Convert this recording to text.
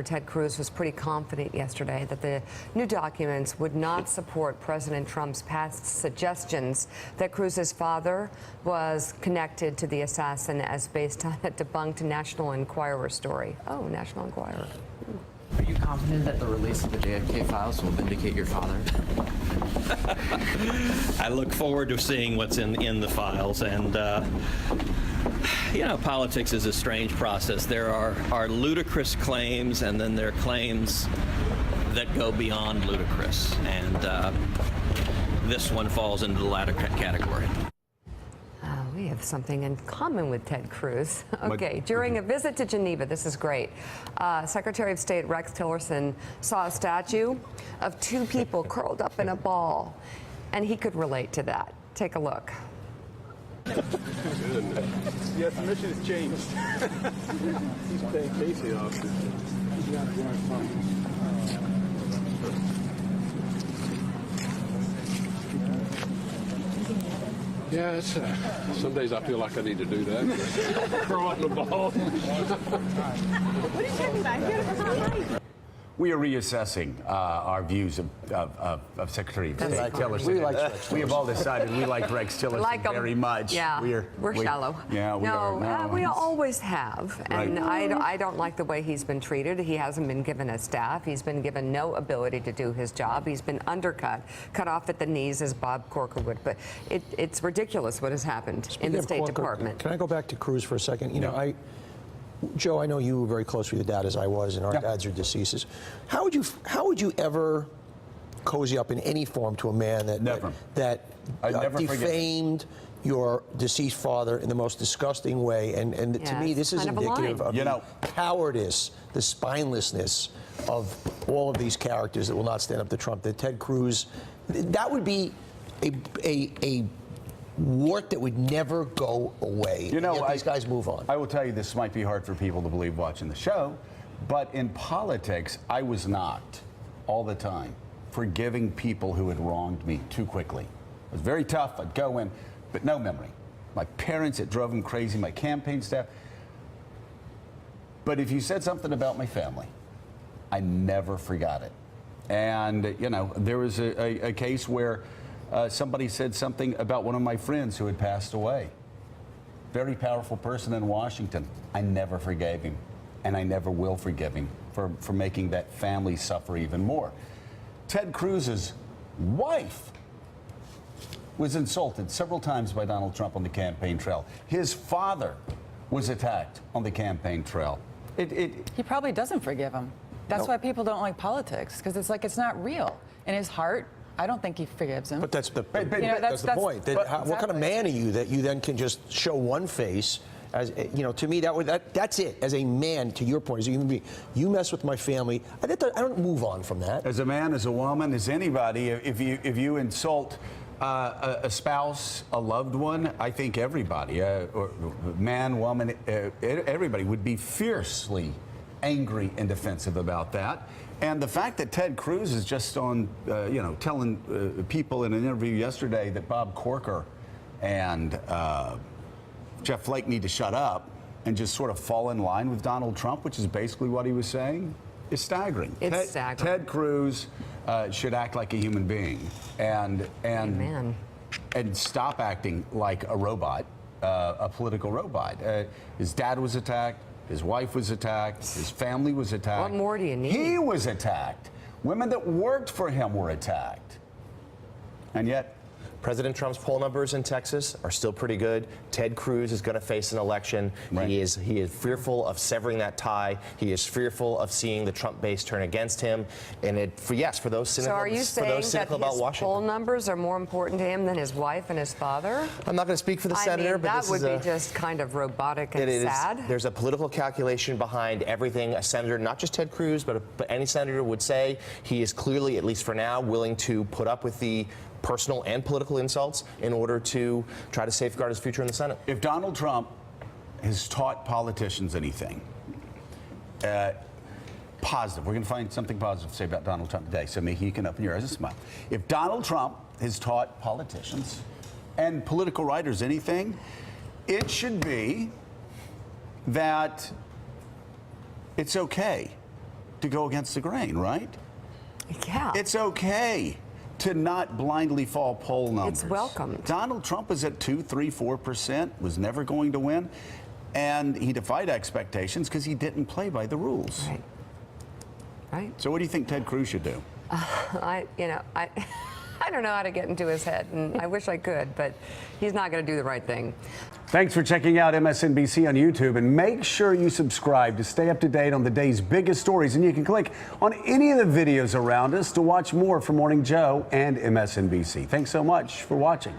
Ted Cruz was pretty confident yesterday that the new documents would not support President Trump's past suggestions that Cruz's father was connected to the assassin as based on a debunked National Enquirer story. Oh, National Enquirer. Are you confident that the release of the JFK files will vindicate your father? I look forward to seeing what's in the files, and you know, politics is a strange process. There are ludicrous claims, and then there are claims that go beyond ludicrous, and this one falls into the latter category. We have something in common with Ted Cruz. Okay, during a visit to Geneva, this is great, Secretary of State Rex Tillerson saw a statue of two people curled up in a ball, and he could relate to that. Take a look. Yes, the mission has changed. He's playing Casey off. Yeah, it's, some days I feel like I need to do that. Throw up the ball. What are you talking about? Here? We are reassessing our views of Secretary of State Tillerson. We have all decided we like Rex Tillerson very much. Yeah, we're shallow. Yeah, we are. No, we always have. And Right. I don't like the way he's been treated. He hasn't been given a staff. He's been given no ability to do his job. He's been undercut, cut off at the knees, as Bob Corker would. But it's ridiculous what has happened in the State Department. Can I go back to Cruz for a second? You know, Joe, I know you were very close with your dad, as I was, and our dads are deceased. How would you ever cozy up in any form to a man that defamed your deceased father in the most disgusting way? And to me, this is indicative of the cowardice, the spinelessness of all of these characters that will not stand up to Trump. That Ted Cruz, that would be a wart that would never go away. You know, these guys move on. I will tell you, this might be hard for people to believe watching the show, but in politics, I was not all the time forgiving people who had wronged me too quickly. It was very tough. I'd go in, but no memory. My parents, it drove them crazy. My campaign staff. But if you said something about my family, I never forgot it. And, you know, there was a case where somebody said something about one of my friends who had passed away. Very powerful person in Washington. I never forgave him, and I never will forgive him for making that family suffer even more. Ted Cruz's wife was insulted several times by Donald Trump on the campaign trail. His father was attacked on the campaign trail. He probably doesn't forgive him. That's why people don't like politics, because it's like it's not real. In his heart, I don't think he forgives him. But that's the point. What kind of man are you that you then can just show one face? As you know, to me, that's it. As a man, to your point, as a human being, you mess with my family. I don't move on from that. As a man, as a woman, as anybody, if you insult a spouse, a loved one, I think everybody, or man, woman, everybody would be fiercely angry and defensive about that. And the fact that Ted Cruz is just on, you know, telling people in an interview yesterday that Bob Corker and Jeff Flake need to shut up and just sort of fall in line with Donald Trump, which is basically what he was saying, is staggering. It's staggering. Ted Cruz should act like a human being and stop acting like a robot, a political robot. His dad was attacked. His wife was attacked. His family was attacked. What more do you need? He was attacked. Women that worked for him were attacked. And yet, President Trump's poll numbers in Texas are still pretty good. Ted Cruz is going to face an election. Right. He is fearful of severing that tie. He is fearful of seeing the Trump base turn against him. And for those cynical, so are you saying that his poll numbers are more important to him than his wife and his father? I'm not going to speak for the senator, but that would be just kind of robotic and sad. There's a political calculation behind everything a senator, not just Ted Cruz, but any senator would say. He is clearly, at least for now, willing to put up with the personal and political insults in order to try to safeguard his future in the Senate. If Donald Trump has taught politicians anything, positive, we're going to find something positive to say about Donald Trump today, so maybe you can open your eyes and smile. If Donald Trump has taught politicians and political writers anything, it should be that it's okay to go against the grain, right? Yeah. It's okay to not blindly fall poll numbers. It's welcomed. Donald Trump was at 2, 3, 4%, was never going to win, and he defied expectations because he didn't play by the rules. Right. Right. So what do you think Ted Cruz should do? I don't know how to get into his head, and I wish I could, but he's not going to do the right thing. Thanks for checking out MSNBC on YouTube, and make sure you subscribe to stay up to date on the day's biggest stories. And you can click on any of the videos around us to watch more from Morning Joe and MSNBC. Thanks so much for watching.